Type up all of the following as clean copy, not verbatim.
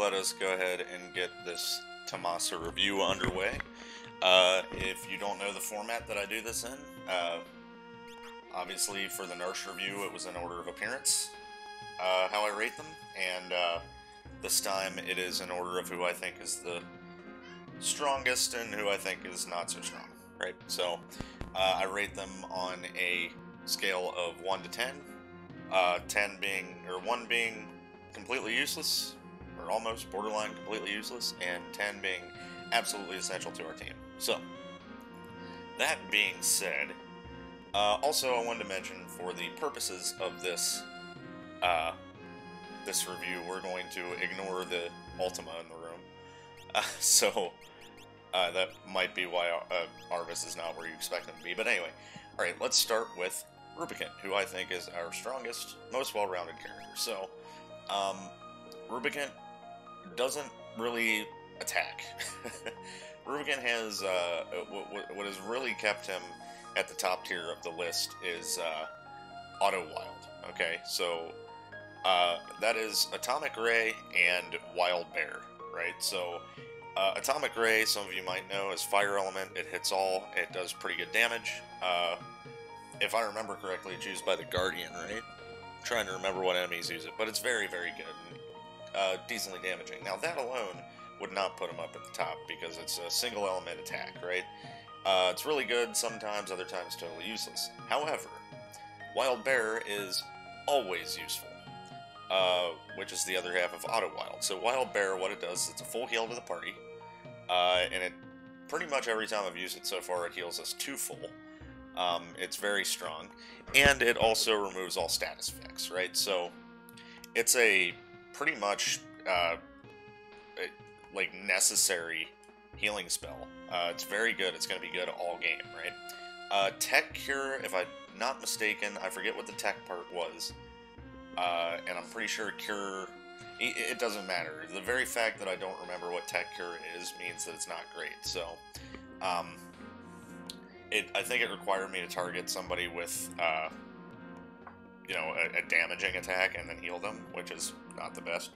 let us go ahead and get this Thamasa review underway. If you don't know the format that I do this in, obviously for the nurse review it was in order of appearance, how I rate them, and this time it is in order of who I think is the strongest and who I think is not so strong, right? So I rate them on a scale of 1 to 10, 1 being completely useless, or almost borderline completely useless, and 10 being absolutely essential to our team. So, that being said, also I wanted to mention, for the purposes of this this review, we're going to ignore the Ultima in the room. So that might be why Arvis is not where you expect him to be. But anyway, alright, let's start with Rubicant, who I think is our strongest, most well-rounded character. So, Rubicant doesn't really attack. Rubicant has, what has really kept him at the top tier of the list is Auto Wild, okay? So, that is Atomic Ray and Wild Bear, right? So, Atomic Ray, some of you might know, is Fire Element. It hits all. It does pretty good damage. If I remember correctly, it's used by the Guardian, right? I'm trying to remember what enemies use it, but it's very, very good. And, decently damaging. Now, that alone would not put him up at the top, because it's a single element attack, right? It's really good sometimes, other times totally useless. However, Wild Bear is always useful, which is the other half of Auto Wild. So Wild Bear, what it does is it's a full heal to the party, and it pretty much every time I've used it so far, it heals us 2 full. It's very strong, and it also removes all status effects, right? So it's a pretty much like necessary healing spell. It's very good. It's going to be good all game, right? Tech Cure, if I'm not mistaken, I forget what the tech part was, and I'm pretty sure Cure, it doesn't matter. The very fact that I don't remember what Tech Cure is means that it's not great. So, I think it required me to target somebody with, you know, a damaging attack and then heal them, which is not the best.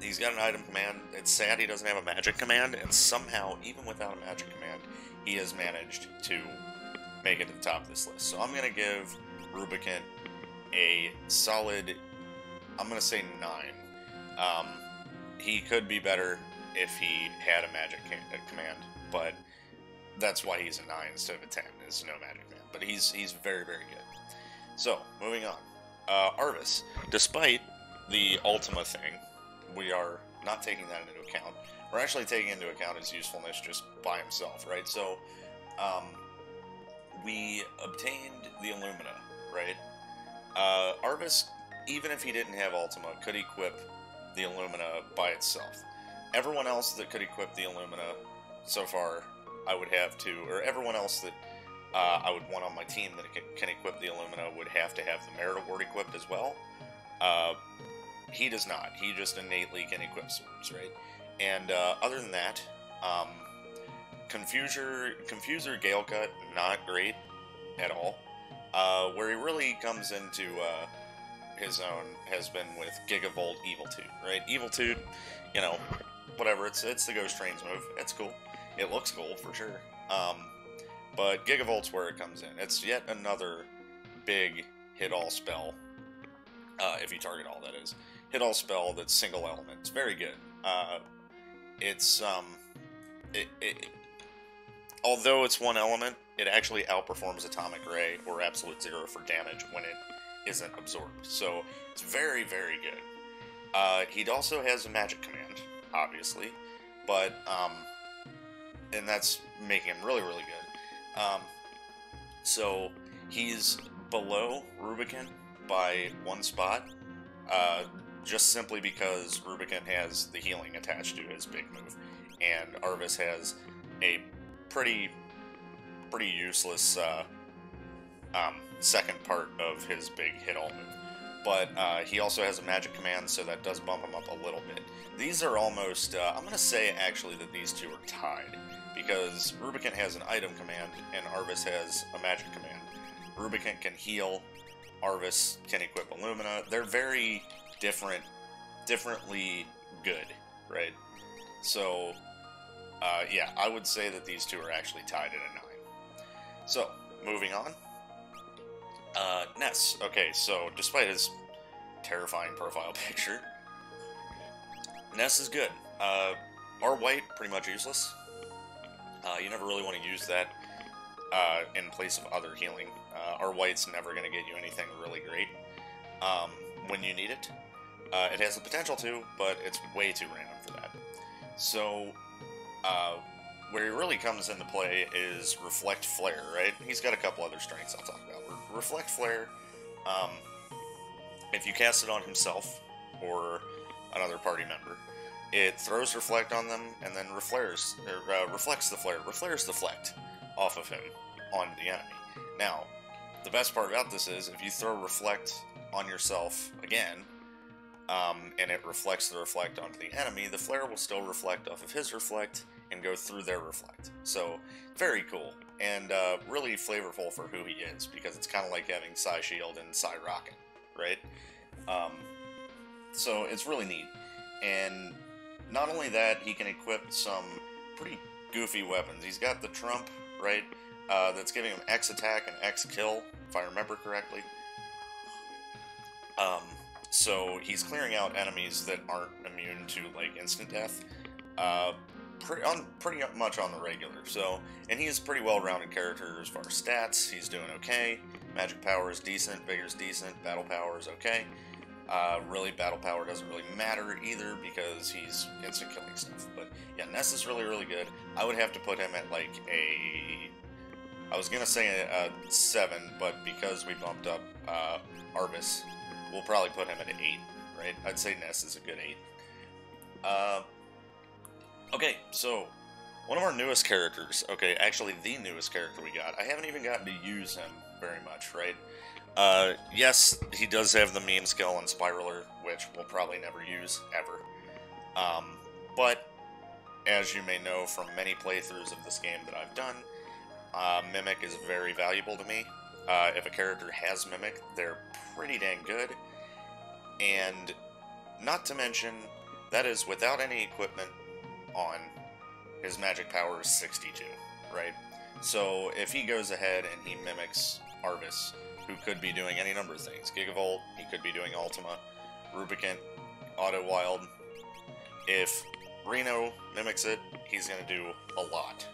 He's got an item command. It's sad he doesn't have a magic command, and somehow, even without a magic command, he has managed to make it to the top of this list. So I'm going to give Rubicant a solid, I'm going to say 9. He could be better if he had a magic command, but that's why he's a 9 instead of a 10, is no magic command. But he's very, very good. So, moving on. Arvis, despite the Ultima thing, we are not taking that into account. We're actually taking into account his usefulness just by himself, right? So, we obtained the Illumina, right? Arvis, even if he didn't have Ultima, could equip the Illumina by itself. Everyone else that could equip the Illumina so far, I would have to, or everyone else that I would want on my team that can equip the Illumina would have to have the Merit Award equipped as well. He does not. He just innately can equip swords, right? And other than that, Confuser Galecut, not great at all. Where he really comes into his own has been with Gigavolt Eviltude, right? Eviltude, you know, whatever, it's the Ghost Trains move. It's cool. It looks cool, for sure. But Gigavolt's where it comes in. It's yet another big hit-all spell, if you target all, that is. Hit-all spell that's single element. It's very good. Although it's one element, it actually outperforms Atomic Ray or Absolute Zero for damage when it isn't absorbed. So, it's very, very good. He also has a magic command, obviously, but, and that's making him really, really good. So, he's below Rubicant by 1 spot, just simply because Rubicant has the healing attached to his big move, and Arvis has a pretty useless second part of his big hit-all move. But he also has a magic command, so that does bump him up a little bit. These are almost, I'm going to say actually that these two are tied, because Rubicant has an item command, and Arvis has a magic command. Rubicant can heal, Arvis can equip Illumina. They're very different differently good, right? So, yeah, I would say that these two are actually tied at a 9. So, moving on. Ness. Okay, so despite his terrifying profile picture, Ness is good. R white, pretty much useless. You never really want to use that in place of other healing. R white's never going to get you anything really great when you need it. It has the potential to, but it's way too random for that. So, where he really comes into play is Reflect Flare, right? He's got a couple other strengths I'll talk about. Reflect Flare, if you cast it on himself or another party member, it throws Reflect on them and then reflects the flare, reflares Deflect off of him on the enemy. Now, the best part about this is if you throw Reflect on yourself again, and it reflects the Reflect onto the enemy, the flare will still reflect off of his Reflect and go through their Reflect. So, very cool, and really flavorful for who he is, because it's kind of like having Psy Shield and Psy Rocket, right? So, it's really neat. And not only that, he can equip some pretty goofy weapons. He's got the Trump, right, that's giving him X attack and X kill, if I remember correctly. So he's clearing out enemies that aren't immune to, like, instant death, pretty much on the regular. So, and he is a pretty well-rounded character as far as stats. He's doing okay. Magic power is decent, vigor is decent, battle power is okay. Really, battle power doesn't really matter either because he's instant killing stuff. But yeah, Ness is really, really good. I would have to put him at like I was gonna say a 7, but because we bumped up Arbus, we'll probably put him at an 8, right? I'd say Ness is a good 8. Okay, so one of our newest characters, okay, actually the newest character we got, I haven't even gotten to use him very much, right? Yes, he does have the meme skill on Spiraler, which we'll probably never use, ever. But, as you may know from many playthroughs of this game that I've done, Mimic is very valuable to me. If a character has Mimic, they're pretty dang good. And, not to mention, that is without any equipment on. His magic power is 62, right? So, if he goes ahead and he mimics Arbus, who could be doing any number of things. Gigavolt, he could be doing Ultima, Rubicant, Auto Wild. If Reno mimics it, he's going to do a lot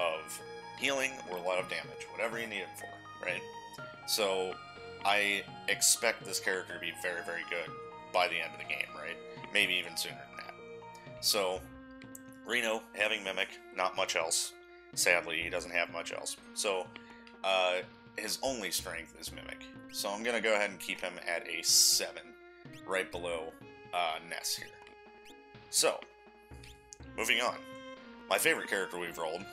of healing or a lot of damage, whatever you need him for, right? So, I expect this character to be very, very good by the end of the game, right? Maybe even sooner than that. So, Reno, having Mimic, not much else. Sadly, he doesn't have much else. So, his only strength is Mimic. So I'm going to go ahead and keep him at a 7, right below Ness here. So, moving on. My favorite character we've rolled,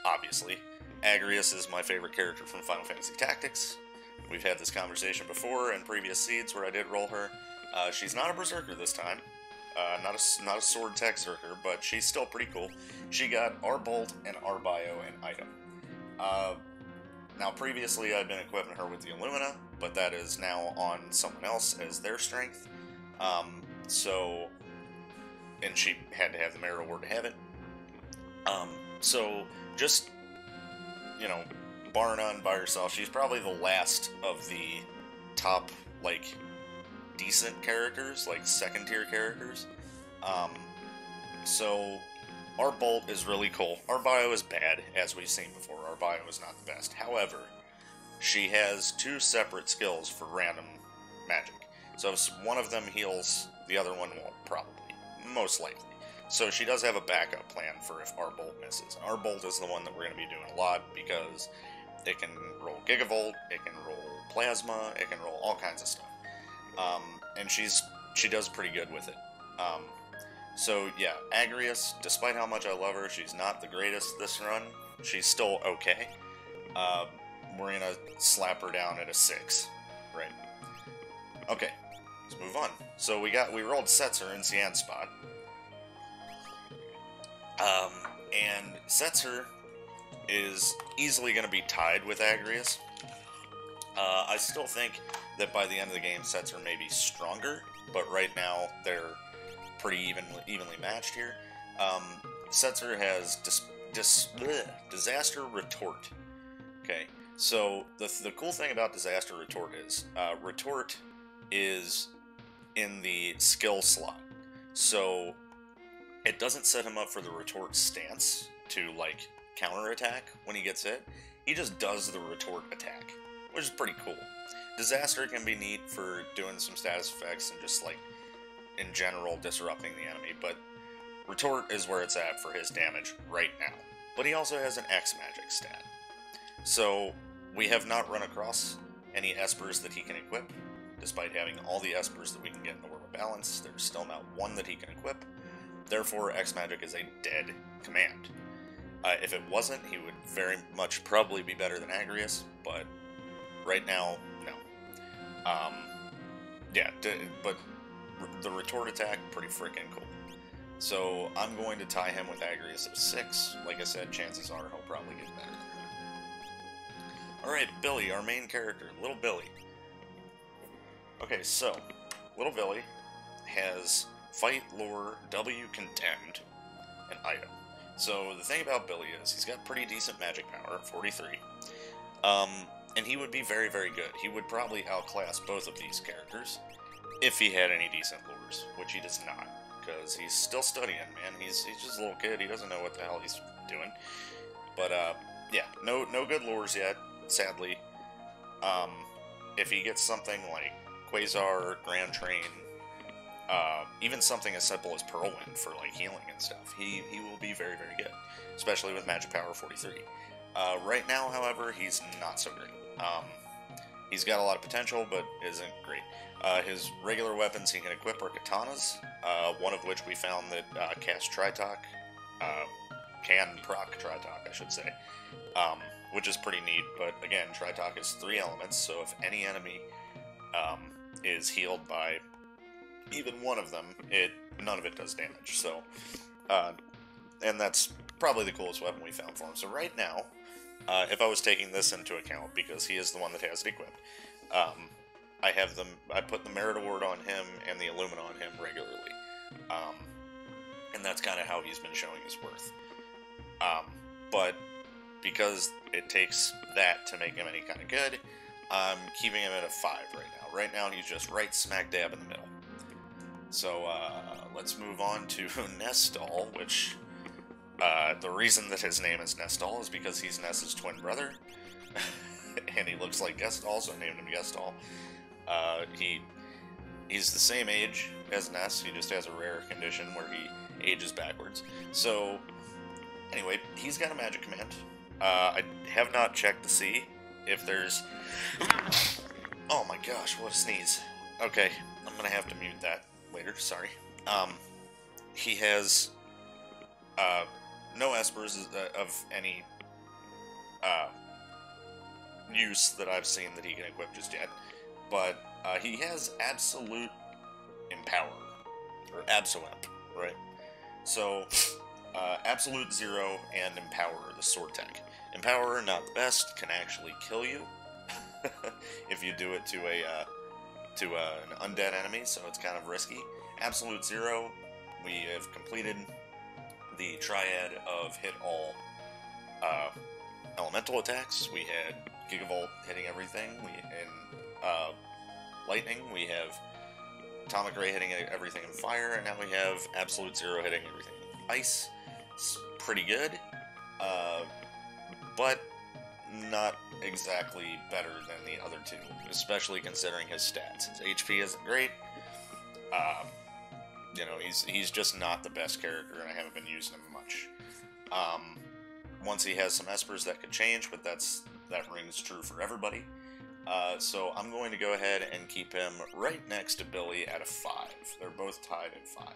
obviously. Agarius is my favorite character from Final Fantasy Tactics. We've had this conversation before in previous seeds where I did roll her. She's not a Berserker this time. Not a sword tech Zerker, but she's still pretty cool. She got R-Bolt and R-Bio and Item. Now, previously, I'd been equipping her with the Illumina, but that is now on someone else as their strength. And she had to have the Merit Award to have it. So, just, you know, bar none by herself, she's probably the last of the top, like, decent characters, like second-tier characters. So, our Bolt is really cool. Our Bio is bad, as we've seen before. Our Bio is not the best. However, she has 2 separate skills for random magic. So if one of them heals, the other one won't, probably. Most likely. So she does have a backup plan for if our Bolt misses. Our Bolt is the one that we're going to be doing a lot, because it can roll Gigavolt, it can roll Plasma, it can roll all kinds of stuff. And she does pretty good with it. So yeah, Agarius, despite how much I love her, she's not the greatest this run. She's still okay. We're gonna slap her down at a 6, right? Okay, let's move on. So we rolled Setzer in Cian's spot. And Setzer is easily gonna be tied with Agarius. I still think that by the end of the game, Setzer may be stronger, but right now they're pretty evenly matched here. Setzer has Disaster Retort. Okay, so the cool thing about Disaster Retort is Retort is in the skill slot, so it doesn't set him up for the Retort stance to like counterattack when he gets hit. He just does the Retort attack, which is pretty cool. Disaster can be neat for doing some status effects and just like in general disrupting the enemy, but Retort is where it's at for his damage right now. But he also has an X magic stat. So we have not run across any espers that he can equip. Despite having all the espers that we can get in the World of Balance, there's still not one that he can equip. Therefore, X magic is a dead command. If it wasn't, he would very much probably be better than Agarius, but right now, no. Yeah, but the Retort attack, pretty freaking cool. So I'm going to tie him with Agarius of 6. Like I said, chances are he'll probably get better than that. Alright, Billy, our main character, Little Billy. Okay, so, Little Billy has Fight, Lore, W, Condemned, and Item. So the thing about Billy is he's got pretty decent magic power, 43. And he would be very, very good. He would probably outclass both of these characters if he had any decent lures, which he does not. Because he's still studying, man. He's just a little kid. He doesn't know what the hell he's doing. But, yeah, no good lures yet, sadly. If he gets something like Quasar, Grand Train, even something as simple as Whirlwind for, like, healing and stuff, he will be very, very good. Especially with Magic Power 43. Right now, however, he's not so great. He's got a lot of potential, but isn't great. His regular weapons he can equip are katanas, one of which we found that cast Tritok, can proc Tritok, I should say, which is pretty neat, but again, Tritok is 3 elements, so if any enemy is healed by even one of them, none of it does damage, so, and that's probably the coolest weapon we found for him. So right now, if I was taking this into account, because he is the one that has it equipped, I put the Merit Award on him and the Illumina on him regularly. And that's kind of how he's been showing his worth. But because it takes that to make him any kind of good, I'm keeping him at a 5 right now. Right now he's just right smack dab in the middle. So let's move on to Nestal, which the reason that his name is Nestal is because he's Ness's twin brother. And he looks like Gestal, so I named him Gestal. He's the same age as Ness, he just has a rare condition where he ages backwards. So, anyway, he's got a magic command. I have not checked to see if there's... Oh my gosh, what a sneeze. Okay, I'm gonna have to mute that later, sorry. He has no espers of any use that I've seen that he can equip just yet, but he has Absolute Empower, or Absoemp, right? So, Absolute 0 and Empower, the sword tech. Empower, not the best, can actually kill you if you do it to an undead enemy, so it's kind of risky. Absolute 0, we have completed the triad of hit all elemental attacks. We had Gigavolt hitting everything. In Lightning, we have Atomic Ray hitting everything in fire, and now we have Absolute 0 hitting everything in ice. It's pretty good, but not exactly better than the other two, especially considering his stats. His HP isn't great. You know, he's just not the best character, and I haven't been using him much. Once he has some espers, that could change, but that rings true for everybody. So I'm going to go ahead and keep him right next to Billy at a 5. They're both tied at 5.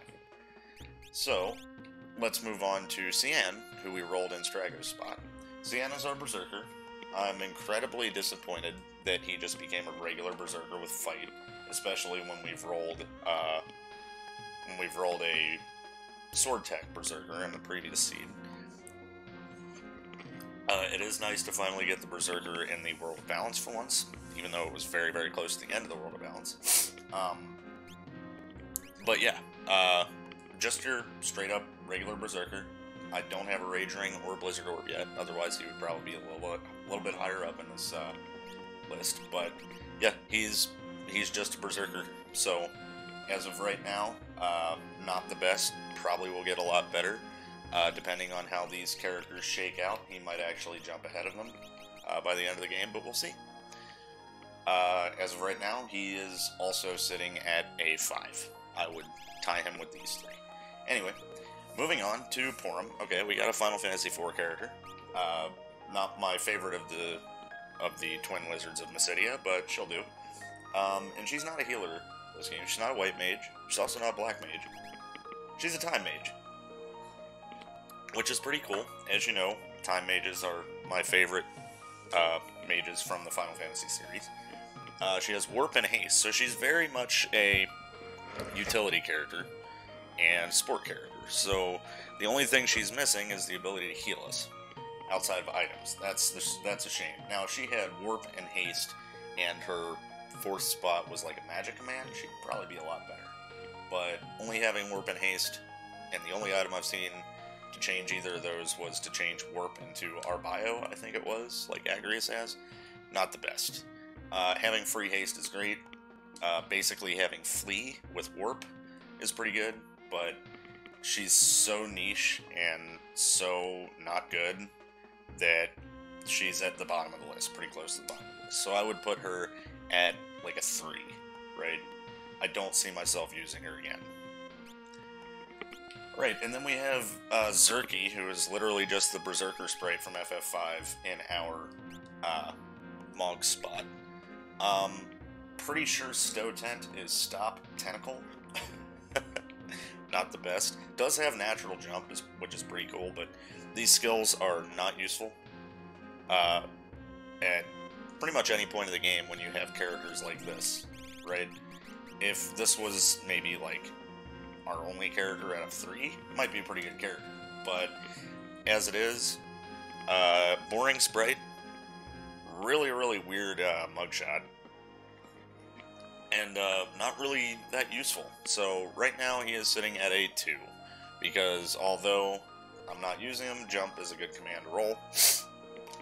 So, let's move on to Cian, who we rolled in Straggler's spot. Cian is our Berserker. I'm incredibly disappointed that he just became a regular Berserker with Fight, especially when we've rolled a Sword Tech Berserker in the previous seed. It is nice to finally get the Berserker in the World of Balance for once, even though it was very, very close to the end of the World of Balance. But yeah, just your straight-up regular Berserker. I don't have a Rage Ring or a Blizzard Orb yet, otherwise he would probably be a little bit higher up in this list. But yeah, he's just a Berserker. So as of right now, not the best. Probably will get a lot better, depending on how these characters shake out. He might actually jump ahead of them by the end of the game, but we'll see. As of right now, he is also sitting at a 5. I would tie him with these 3. Anyway, moving on to Porum. Okay, we got a Final Fantasy IV character. Not my favorite of the Twin Lizards of Mysidia, but she'll do. And she's not a healer this game. She's not a white mage. She's also not a black mage. She's a time mage, which is pretty cool. As you know, time mages are my favorite mages from the Final Fantasy series. She has Warp and Haste, so she's very much a utility character and support character. So the only thing she's missing is the ability to heal us outside of items. That's a shame. Now, if she had Warp and Haste and her 4th spot was like a magic command, she'd probably be a lot better. But only having Warp and Haste, and the only item I've seen to change either of those was to change Warp into Arbio, I think it was, like Agarius has. Not the best. Having free haste is great. Basically having Flee with Warp is pretty good, but she's so niche and so not good that she's at the bottom of the list, pretty close to the bottom of the list. So I would put her at like a 3, right? I don't see myself using her again. Right, and then we have Zerky, who is literally just the Berserker sprite from FF5 in our Mog spot. Pretty sure Stow Tent is Stop Tentacle. Not the best. Does have natural jump, which is pretty cool, but these skills are not useful at pretty much any point of the game when you have characters like this, right? If this was maybe like our only character out of 3, it might be a pretty good character, but as it is, boring sprite, really weird mugshot, and not really that useful. So right now he is sitting at a 2, because although I'm not using him, jump is a good command to roll,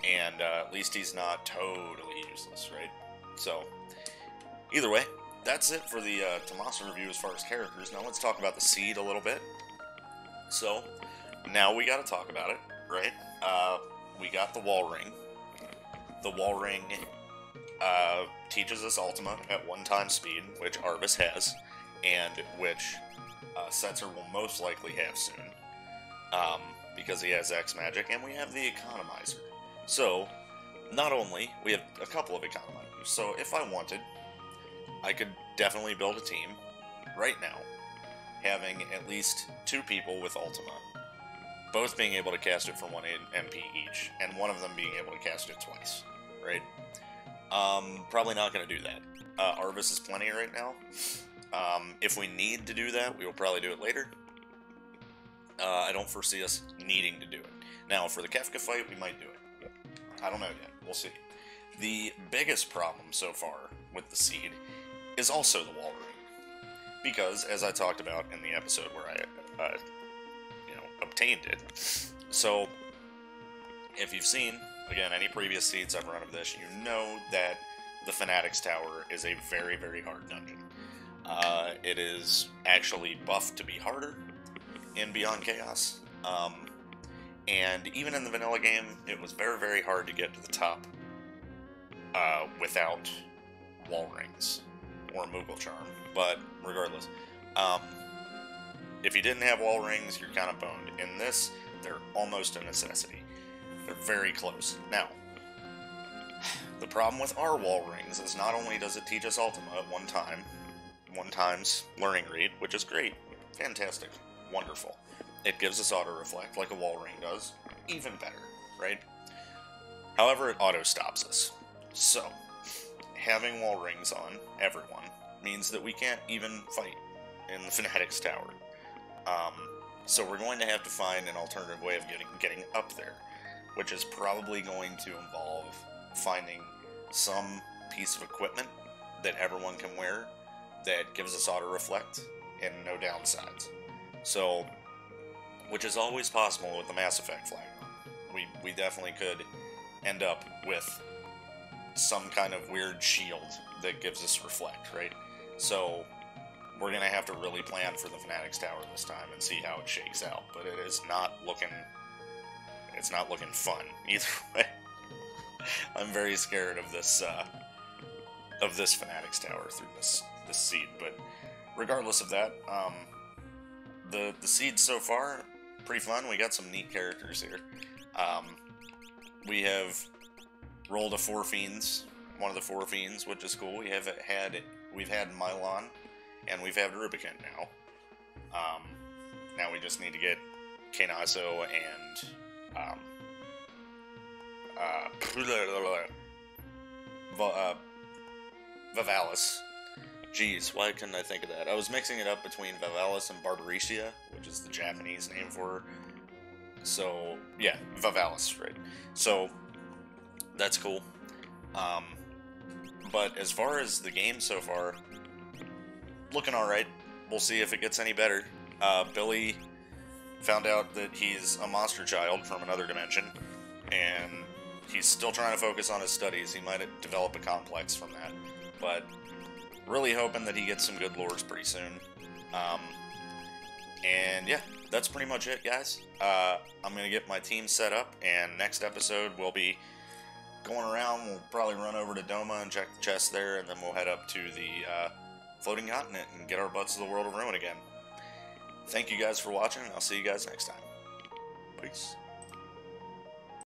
and at least he's not totally useless, right? So either way, that's it for the Thamasa review as far as characters. Now let's talk about the seed a little bit. So now we got to talk about it, right? We got the wall ring. The wall ring teaches us Ultima at 1x speed, which Arvis has, and which Setzer will most likely have soon, because he has X magic, and we have the Economizer. So, not only, we have a couple of Economizers, so if I wanted, I could definitely build a team right now, having at least 2 people with Ultima, both being able to cast it for 1 MP each, and one of them being able to cast it twice, right? Probably not going to do that. Arvis is plenty right now. If we need to do that, we will probably do it later. I don't foresee us needing to do it. Now, for the Kefka fight, we might do it. I don't know yet. We'll see. The biggest problem so far with the seed is also the wall ring. Because, as I talked about in the episode where I obtained it, so if you've seen, again, any previous seeds I've run of this, you know that the Fanatic's Tower is a very hard dungeon. It is actually buffed to be harder in Beyond Chaos. And even in the vanilla game, it was very hard to get to the top without wall rings or Moogle Charm. But regardless, if you didn't have wall rings, you're kind of boned. In this, they're almost a necessity. They're very close. Now, the problem with our wall rings is not only does it teach us Ultima at 1 times Learning Read, which is great, fantastic, wonderful. It gives us auto-reflect like a wall ring does, even better, right? However, it auto-stops us. So, having wall rings on everyone means that we can't even fight in the Fanatic's Tower. So we're going to have to find an alternative way of getting up there, which is probably going to involve finding some piece of equipment that everyone can wear that gives us auto-reflect and no downsides. So, which is always possible with the Mass Effect flag. We definitely could end up with some kind of weird shield that gives us reflect, right? So, we're gonna have to really plan for the Fanatics Tower this time and see how it shakes out. But it is not looking... It's not looking fun, either way. I'm very scared of this Fanatics Tower through this seed, but regardless of that, the seeds so far, pretty fun. We got some neat characters here. We have rolled a 4 Fiends, one of the 4 Fiends, which is cool. We've had Mylon, and we've had Rubicant now. Now we just need to get Kanazo and Vivalis. Jeez, why couldn't I think of that? I was mixing it up between Vivalis and Barbariccia, which is the Japanese name for her. So, yeah, Vivalis, right. So, that's cool. But as far as the game so far, looking alright. We'll see if it gets any better. Billy found out that he's a monster child from another dimension, and he's still trying to focus on his studies. He might develop a complex from that, but really hoping that he gets some good lures pretty soon. And yeah, that's pretty much it, guys. I'm going to get my team set up, and next episode we'll be going around. We'll probably run over to Doma and check the chest there, and then we'll head up to the floating continent and get our butts to the world of ruin again. Thank you guys for watching, and I'll see you guys next time. Peace.